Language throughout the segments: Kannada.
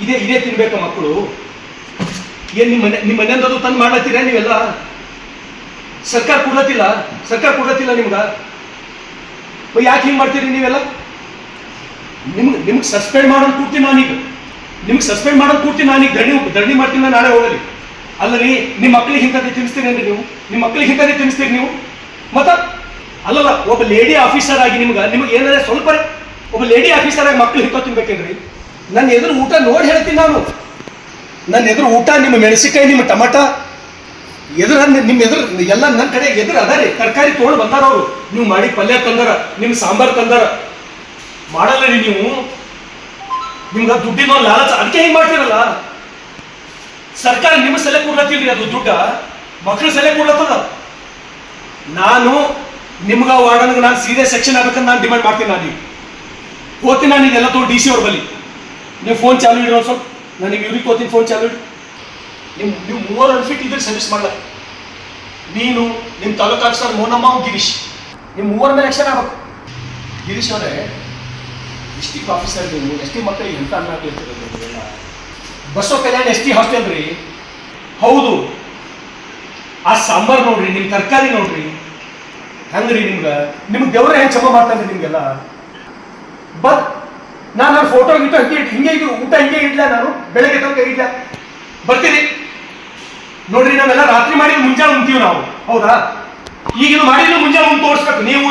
ಇದೇ ಇದೇ ತಿನ್ಬೇಕಾ ಮಕ್ಕಳು? ಏನ್ ನಿಮ್ಮ ಮನೆಯಂದದು ತಂದು ಮಾಡ್ಲತ್ತೀರ ನೀವೆಲ್ಲ? ಸರ್ಕಾರ ಕೊಡ್ಲತ್ತಿಲ್ಲ ನಿಮ್ಗ? ಯಾಕೆ ಹಿಂಗೆ ಮಾಡ್ತೀರಿ ನೀವೆಲ್ಲ? ನಿಮ್ಗೆ ಸಸ್ಪೆಂಡ್ ಮಾಡೋದು ಕೂರ್ತಿ ನಾನೀಗ. ಧರಣಿ ಮಾಡ್ತೀನಿ ನಾಳೆ ಹೋಗಲಿ. ಅಲ್ಲರಿ ನಿಮ್ಮ ಮಕ್ಳಿಗೆ ಇಂಥದ್ದೇ ತಿನ್ನಿಸ್ತೀರೇನ್ರಿ ನೀವು? ನೀವು ಮತ್ತ ಅಲ್ಲಲ್ಲ, ಒಬ್ಬ ಲೇಡಿ ಆಫೀಸರ್ ಆಗಿ ನಿಮ್ಗೆ ಏನಾದ್ರೆ ಸ್ವಲ್ಪ ಒಬ್ಬ ಲೇಡಿ ಆಫೀಸರ್ ಆಗಿ ಮಕ್ಳು ಹಿಕ್ಕೋ ತಿನ್ಬೇಕೇನ್ರಿ? ನನ್ನ ಎದುರು ಊಟ ನೋಡಿ ಹೇಳ್ತೀನಿ ನಾನು. ನನ್ನ ಎದುರು ಊಟ, ನಿಮ್ಮ ಮೆಣಸಿಕಾಯಿ, ನಿಮ್ಮ ಟಮಾಟ ನಿಮ್ಮ ಎದುರು ಎಲ್ಲ ನನ್ನ ಕಡೆ ಎದುರು ಅದಾರಿ. ತರಕಾರಿ ತೊಗೊಂಡು ಬಂದಾರ ಅವರು. ನೀವು ಮಾಡಿ ಪಲ್ಯ ತಂದಾರ, ನಿಮ್ಮ ಸಾಂಬಾರ್ ತಂದಾರ. ಮಾಡಲ್ಲ ರೀ ನೀವು. ನಿಮ್ಗೆ ದುಡ್ಡಿನ ಲಾಲಚ, ಅದಕ್ಕೆ ಹಿಂಗೆ ಮಾಡ್ತೀರಲ್ಲ. ಸರ್ಕಾರ ನಿಮ್ಮ ಸೆಲೆ ಕೊಡ್ಲತ್ತಿಲ್ರಿ, ಅದು ದುಡ್ಡ ಮಕ್ಕಳ ಸೆಲೆ ಕೊಡ್ಲತ್ತದ. ನಾನು ನಿಮ್ಗ ವಾರ್ಡನ್ಗೆ ನಾನು ಸೀರಿಯಸ್ ಸೆಕ್ಷನ್ ಆಗ್ಬೇಕಂತ ನಾನು ಡಿಮ್ಯಾಂಡ್ ಮಾಡ್ತೀನಿ. ನಾನು ಹೋಗ್ತೀನಿ, ನಾನು ಇದೆಲ್ಲ ತೊಗೊಂಡು DC ಅವ್ರ ಬಲ್ಲಿ. ನೀವು ಫೋನ್ ಚಾಲು ಇಡ್ರಿ ಒಂದು ಸ್ವಲ್ಪ. ನನಗೆ ಇವ್ರಿಗೆ ಹೋಗ್ತೀನಿ, ಫೋನ್ ಚಾಲು ಇಡ್ರಿ. ನೀವು 3 ಅನ್ಫಿಟ್ ಇದ್ರೆ ಸರ್ವಿಸ್ ಮಾಡಲ್ಲ. ನೀನು ನಿಮ್ಮ ತಾಲೂಕು ಆಫೀಸರ್ ಮೋನಮ್ಮ, ಗಿರೀಶ್, ನಿಮ್ಮ 3 ಮೇಲೆ ಆಕ್ಷನ್ ಆಗ್ಬೇಕು. ಗಿರೀಶ್ ಅವರೇ, ಡಿಸ್ಟಿಕ್ ಆಫೀಸರ್ ನೀವು ಎಸ್ ಟಿ ಮಕ್ಕಳಿಗೆ ಎಂತ ಅನ್ನ ಕೇಳ್ತಿರೋದು? ಬಸವ ಕಲ್ಯಾಣ ST ಹಾಸ್ಟೆಲ್ ರೀ. ಹೌದು, ಆ ಸಾಂಬಾರ್ ನೋಡ್ರಿ, ನಿಮ್ಮ ತರಕಾರಿ ನೋಡ್ರಿ ಹೆಂಗ್ರಿ. ನಿಮ್ಗೆ ದೇವ್ರ ಹೆಂಗೆ ಕ್ಷಮ ಮಾಡ್ತಾನೆ ನಿಮ್ಗೆಲ್ಲ? ಬಟ್ ನಾನು ಫೋಟೋ ಗಿಟೋ ಹಿಂಗೆ ಇದು ಊಟ ಹಿಂಗೆ ಇಡ್ಲ, ನಾನು ಬೆಳಗ್ಗೆ ತನಕ ಇಡ್ಲ. ಬರ್ತೀರಿ ನೋಡ್ರಿ, ನಾವೆಲ್ಲ ರಾತ್ರಿ ಮಾಡಿ ಮುಂಜಾನೆ ಉಣ್ತೀವಿ ನಾವು, ಹೌದಾ? ಈಗಿನ ಮಾಡಿದ್ರು ಮುಂಜಾನೆ ಉಂಟು ತೋರಿಸ್ಬೇಕು. ನೀವು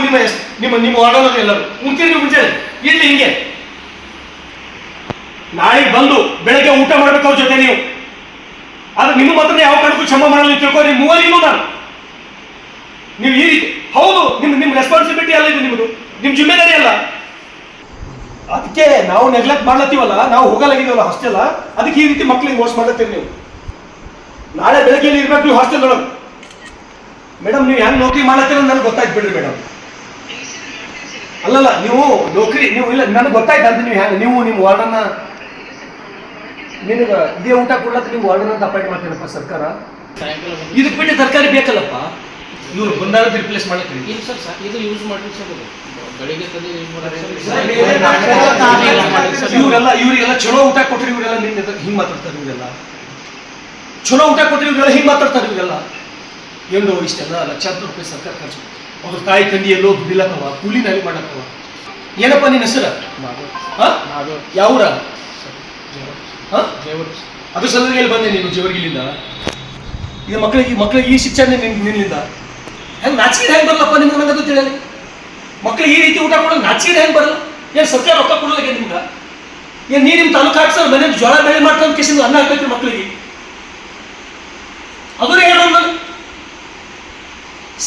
ನಿಮ್ಮ ವಾರ್ಡನ್ ಎಲ್ಲರೂ ಉಣ್ತೀರಿ ನೀವು ಮುಂಜಾನೆ ಇಲ್ಲಿ ಹಿಂಗೆ. ನಾಳೆ ಬಂದು ಬೆಳಗ್ಗೆ ಊಟ ಮಾಡ್ಬೇಕು ಅವ್ರ ಜೊತೆ ನೀವು. ಆದ್ರೆ ನಿಮ್ಮ ಮಾತ್ರ ಯಾವ ಕಾರಣಕ್ಕೂ ಕ್ಷಮ ಮಾಡಲು ತಿಳ್ಕೊರಿ. ಮೂವರಿಗೂ ನಾನು ನೀವು ಈ ರೀತಿ, ಹೌದು, ನಿಮ್ಮ ರೆಸ್ಪಾನ್ಸಿಬಿಲಿಟಿ ಅಲ್ಲ ಇದು, ನಿಮ್ಮ ಜಿಮ್ಮೆದಾರಿ ಅಲ್ಲ. ಅದಕ್ಕೆ ನಾವು ನೆಗ್ಲೆಕ್ಟ್ ಮಾಡ್ಲತ್ತೀವಲ್ಲ, ನಾವು ಹೋಗಲಾಗಿದ್ದೀವಲ್ಲ ಹಾಸ್ಟೆಲ್, ಅದಕ್ಕೆ ಈ ರೀತಿ ಮಕ್ಳಿಗೆ ಮೋಸ ಮಾಡ್ಲತ್ತೀರಿ ನೀವು. ನಾಳೆ ಬೆಳಗ್ಗೆ ಇರ್ಬೇಕು ನೀವು ಹಾಸ್ಟೆಲ್ ಒಳಗೆ. ಮೇಡಮ್, ನೀವು ಹೆಂಗೆ ನೌಕರಿ ಮಾಡ್ಲತ್ತೀರ ನನಗೆ ಗೊತ್ತಾಯ್ತು ಬಿಡ್ರಿ ಮೇಡಮ್. ಅಲ್ಲಲ್ಲ, ನೀವು ನೌಕರಿ ನೀವು ಇಲ್ಲ, ನನಗೆ ಗೊತ್ತಾಯ್ತು ಅಂತ. ನೀವು ನಿಮ್ಮ ವಾರ್ಡನ್ನ ನಿನಗೆ ಇದೇ ಊಟ ಕೊಡ್ಲಕ್ಕ ನೀವು ವಾರ್ಡನ್ ಅಂತ ಅಪಾಯಿಂಟ್ ಮಾಡ್ತೀರಪ್ಪ ಸರ್ಕಾರ. ಇದಕ್ಕೆ ಬಿಟ್ಟು ತರಕಾರಿ ಬೇಕಲ್ಲಪ್ಪ. ಇವ್ರು ಬಂದಾಗ ರಿಪ್ಲೇಸ್ ಮಾಡಕ್ಕೆ ಇಲ್ಲ ಸರ್, ಇದು ಯೂಸ್ ಮಾಡಿ ಸರ್, ಬೆಳಿಗ್ಗೆ ಇವರಿಗೆಲ್ಲ ಚಲೋ ಊಟ ಕೊಟ್ರಿ, ಇವರೆಲ್ಲ ನಿನ್ನ ಹಿಂಗೆ ಮಾತಾಡ್ತಾರೆ. ಇವರೆಲ್ಲ ಚಲೋ ಊಟ ಕೊಟ್ರಿ, ಇವರೆಲ್ಲ ಹಿಂಗೆ ಮಾತಾಡ್ತಾರೆ. ಇವರೆಲ್ಲ ಏನು ಇಷ್ಟೆಲ್ಲ ಲಕ್ಷಾಂತರ ರೂಪಾಯಿ ಸರ್ಕಾರ ಖರ್ಚು. ಅವ್ರ ತಾಯಿ ತಂದಿ ಎಲ್ಲೋ ದುಡ್ಡಿಲ್ಲತ್ತವ, ಕೂಲಿ ನಾಲಿ ಮಾಡತ್ತವ. ಏನಪ್ಪ ನಿನ್ನ ಹೆಸರು? ಯಾವ್ರ? ಅದ್ರ ಸಲುವಾಗಿ ಬಂದೆ ನೀನು ಜೇವರ್ಗಿಲಿಂದ. ಈಗ ಮಕ್ಕಳಿಗೆ ಈ ಶಿಕ್ಷಣ ನಿನ್ನಿಂದ ಹೆಂಗೆ ನಾಚಿಕೆ ಹೆಂಗೆ ಬರಲ್ಲಪ್ಪ ನಿಮ್ಗೆ? ನನಗದು ತಿಳಿಯಲಿ. ಮಕ್ಕಳಿಗೆ ಈ ರೀತಿ ಊಟ ಕೊಡೋದು ನಾಚಿಕೆ ಹೆಂಗೆ ಬರಲ್ಲ? ಏನು ಸರ್ಕಾರ ರೊಕ್ಕ ಕೊಡಲಿಕ್ಕೆ ನಿಮ್ಗೆ? ಏನು ನಿಮ್ಮ ತಾಲೂಕು ಹಾಕ್ಸರ್ ಮನೆ ಜ್ವಾಳ ಬೆಳೆ ಮಾಡ್ಕೊಂಡು ಕಿಸಿಂದ ಅನ್ನ ಹಾಕ್ಬೇಕ್ರಿ ಮಕ್ಕಳಿಗೆ? ಅದು ಹೇಳೋದು ನಾನು.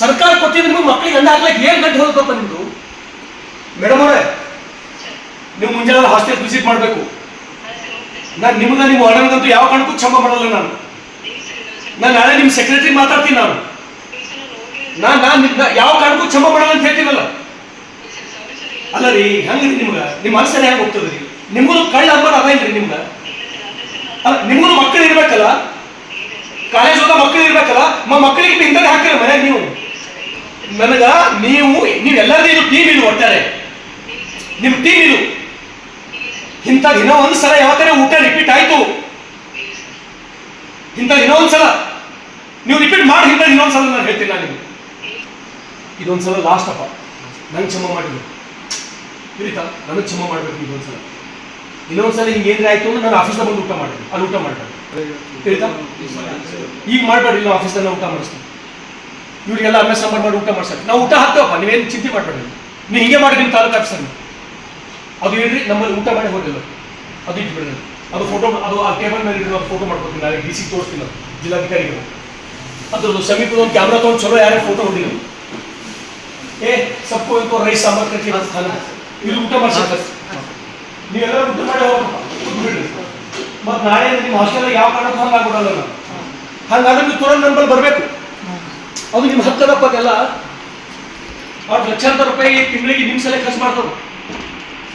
ಸರ್ಕಾರ ಕೊಟ್ಟಿದ್ರೆ ನಿಮ್ಗೆ ಮಕ್ಕಳಿಗೆ ಅನ್ನ ಹಾಕ್ಲಿಕ್ಕೆ ಏನು ಗಂಟೆ ಹೋಗಪ್ಪ ನಿಮ್ದು? ಮೇಡಮ್ ಅವರೇ, ನೀವು ಮುಂಜಾನೆ ಹಾಸ್ಟೆಲ್ ವಿಸಿಟ್ ಮಾಡಬೇಕು. ನಾನು ನಿಮ್ಮ ವಾರ್ಡನ್ಗಂತೂ ಯಾವ ಕಾರಣಕ್ಕೂ ಕ್ಷಮ ಮಾಡಲ್ಲ. ನಾನು ನಾಳೆ ನಿಮ್ಮ ಸೆಕ್ರೆಟರಿ ಮಾತಾಡ್ತೀನಿ. ನಾನು ಯಾವ ಕಾರಣಕ್ಕೂ ಕ್ಷಮ ಮಾಡಲ್ಲ ಅಂತ ಹೇಳ್ತೀನಲ್ಲ. ಅಲ್ಲ ರೀ, ಹೆಂಗ್ರಿ ನಿಮ್ಮ ಮನಸ್ಸಲ್ಲಿ ಹೆಂಗೆ ಹೋಗ್ತದೆ ರೀ? ನಿಮ್ಗೂ ಕಳ್ಳ ಅಂಬರ್ ಅದ ಇಲ್ರಿ ನಿಮ್ಗೆ? ಅಲ್ಲ, ನಿಮ್ಗೂ ಮಕ್ಕಳು ಇರ್ಬೇಕಲ್ಲ, ಕಾಲೇಜ್ ಹೋದ ಮಕ್ಕಳು ಇರ್ಬೇಕಲ್ಲ. ಮಕ್ಕಳಿಗೆ ಹಿಂದೆ ಹಾಕಿರ ಮನೆ ನೀವು. ನೀವೆಲ್ಲರಿಗೂ ಇದು ಟೀಮ್, ಇದು ಒಟ್ಟಾರೆ ನಿಮ್ಮ ಟೀಮ್ ಇದು. ಇಂಥ ಇನ್ನೂ ಒಂದ್ಸಲ ಯಾವತ್ತರ ಊಟ ರಿಪೀಟ್ ಆಯ್ತು, ಇಂಥ ಇನ್ನೊಂದ್ಸಲ ನೀವು ರಿಪೀಟ್ ಮಾಡಿ, ಇನ್ನೊಂದ್ಸಲ ನಾನು ಹೇಳ್ತೀನಿ. ನಾನು ಇದೊಂದ್ಸಲ ಲಾಸ್ಟ್ ಅಪ್ಪ, ನಂಗೆ ಕ್ಷಮ ಮಾಡಿದ್ರು ತಿಳಿತಾ? ನನಗೆ ಕ್ಷಮ ಮಾಡ್ಬೇಕು. ಇನ್ನೊಂದ್ಸಲ ಹಿಂಗೆ ಏನ್ರಿ ಆಯ್ತು ಅಂದ್ರೆ ನಾನು ಆಫೀಸ್ದಾಗ ಬಂದು ಊಟ ಮಾಡಿದ್ವಿ, ಅಲ್ಲಿ ಊಟ ಮಾಡ್ತಾರೆ ತಿಳಿತಾ? ಈಗ ಮಾಡಬೇಡಿ, ನಾವು ಆಫೀಸ್ದಾಗ ಊಟ ಮಾಡಿಸ್ತೀವಿ. ಇವ್ರಿಗೆಲ್ಲ ಅನ್ನ ಸಾಂಬಾರು ಮಾಡಿ ಊಟ ಮಾಡ್ಸಕ್ಕೆ ನಾವು ಊಟ ಹಾಕ್ತೇವಪ್ಪ. ನೀವೇನು ಚಿಂತೆ ಮಾಡಬೇಡಿ. ನೀವು ಹಿಂಗೆ ಮಾಡಿ ನಿಮ್ಮ ತಾಲೂಕು ಆಫೀಸರ್ ಅದು ಹೇಳ್ರಿ, ನಮ್ಮಲ್ಲಿ ಊಟ ಮಾಡಿ ಹೋಗಿಲ್ಲ ಅದು ಇಟ್ಬಿಡ್ರಿ. ಅದು ಫೋಟೋ, ಅದು ಆ ಟೇಬಲ್ ಮೇಲೆ ಇರೋ ಫೋಟೋ ಮಾಡ್ಕೊತೀನಿ. ನಾಳೆ DC ತೋರಿಸ್ತೀನಿ, ಜಿಲ್ಲಾಧಿಕಾರಿಗಳು. ಅದ್ರದ್ದು ಸಮೀಪದ ಒಂದು ಕ್ಯಾಮ್ರಾ ತೊಗೊಂಡು ಚಲೋ ಯಾರೇ ಫೋಟೋ ಹೊಡಿಲ್ಲ. ಸಪ್ಪು ಇಂಕೋ ರೈಸ್ ಸಾಂಬಾರ್ ಕಟ್ಟಿ ಇಲ್ಲಿ ಊಟ ಮಾಡ್ಸಕ್ಕೆ ನೀವೆಲ್ಲ ಊಟ ಮಾಡಿ ಹೋಗ್ಬಿಡ್ರಿ. ಮತ್ತು ನಾಳೆ ನಿಮ್ಮ ಹಾಸ್ಟೆಲ್ ಯಾವ ಕಾರಣಕ್ಕೂ ಹಂಗೆ ಆಗ್ಬಿಡಲ್ಲ. ನಾನು ಹಂಗಾದ್ರೆ ನೀವು ತುರಂತ ನಂಬಲ್ಲಿ ಬರಬೇಕು. ಅದು ನಿಮ್ಮ ಹಕ್ಕದಪ್ಪ. ಅದೆಲ್ಲ ಅವ್ರು ಲಕ್ಷಾಂತರ ರೂಪಾಯಿ ತಿಂಗಳಿಗೆ ನಿಮ್ಮ ಸಲ ಖರ್ಚು ಮಾಡ್ತಾರೆ.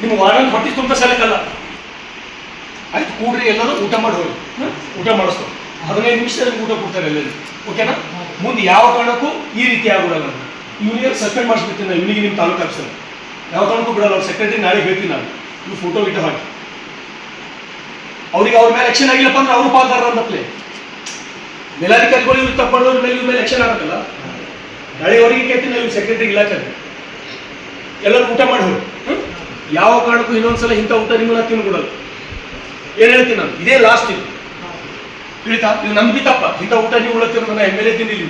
ನಿಮ್ಮ ವಾರ್ಡನ್ ಹೊಟ್ಟಿ ತುಂಬ ಸಲಕ್ಕಲ್ಲ. ಆಯ್ತು, ಕೂಡ್ರಿ, ಎಲ್ಲರೂ ಊಟ ಮಾಡಿ ಹೋಗಿ ಊಟ ಮಾಡಿಸ್ತಾರೆ. 15 ನಿಮಿಷದಲ್ಲಿ ಊಟ ಕೊಡ್ತಾರೆ ಎಲ್ಲರೂ. ಓಕೆನಾ? ಮುಂದೆ ಯಾವ ಕಾರಣಕ್ಕೂ ಈ ರೀತಿ ಆಗ್ಬಿಡಲ್ಲ. ಇವನಿಗೆ ಸಸ್ಪೆಂಡ್ ಮಾಡಿಸ್ಬಿಡ್ತೀನಿ ನಾನು. ಇವನಿಗೆ ನಿಮ್ಮ ತಾಲೂಕು ಆಫೀಸರ್ ಯಾವ ಕಾರಣಕ್ಕೂ ಬಿಡಲ್ಲ. ಅವ್ರ ಸೆಕ್ರೆಟರಿ ನಾಳೆ ಹೇಳ್ತೀನಿ ನಾನು. ನೀವು ಫೋಟೋ ಗಿಟ ಹಾಕಿ ಅವ್ರಿಗೆ ಅವ್ರ ಮೇಲೆ ಆಕ್ಷನ್ ಆಗಿಲ್ಲಪ್ಪ ಅಂದ್ರೆ ಅವರು ಪಾಲ್ದಾರ ಅಂತಪ್ಲೆ ಮೇಲಾಧಿಕಾರಿಗಳು ಇವ್ರು ತಪ್ಪಾಡೋದ್ರ ಮೇಲೆ ಇವ್ರ ಮೇಲೆ ಆಕ್ಷನ್ ಆಗತ್ತಲ್ಲ. ನಾಳೆ ಅವರಿಗೆ ಕೇಳ್ತೀನಿ, ಇವ್ರು ಸೆಕ್ರೆಟರಿ ಇಲಾಖೆ ಎಲ್ಲರೂ ಊಟ ಮಾಡಿ ಹೋಗಿ ಯಾವ ಕಾರಣಕ್ಕೂ ಇನ್ನೊಂದ್ಸಲ ಇಂಥ ಊಟ ನಿಮ್ಮನ್ನ ತಿನ್ಕೊಡಲ್ಲ. ಏನ್ ಹೇಳ್ತೀನಿ ನಾನು, ಇದೇ ಲಾಸ್ಟ್ ಇದು ತಿಳಿತಾ. ನೀವು ನಮ್ಗೆ ತಪ್ಪ ಇಂಥ ಊಟ ನೀವು ಉಳತ್ತಿರೋದನ್ನ ಎಮ್ ಎಲ್ ಎ ತಿಂದಿಲ್ಲ.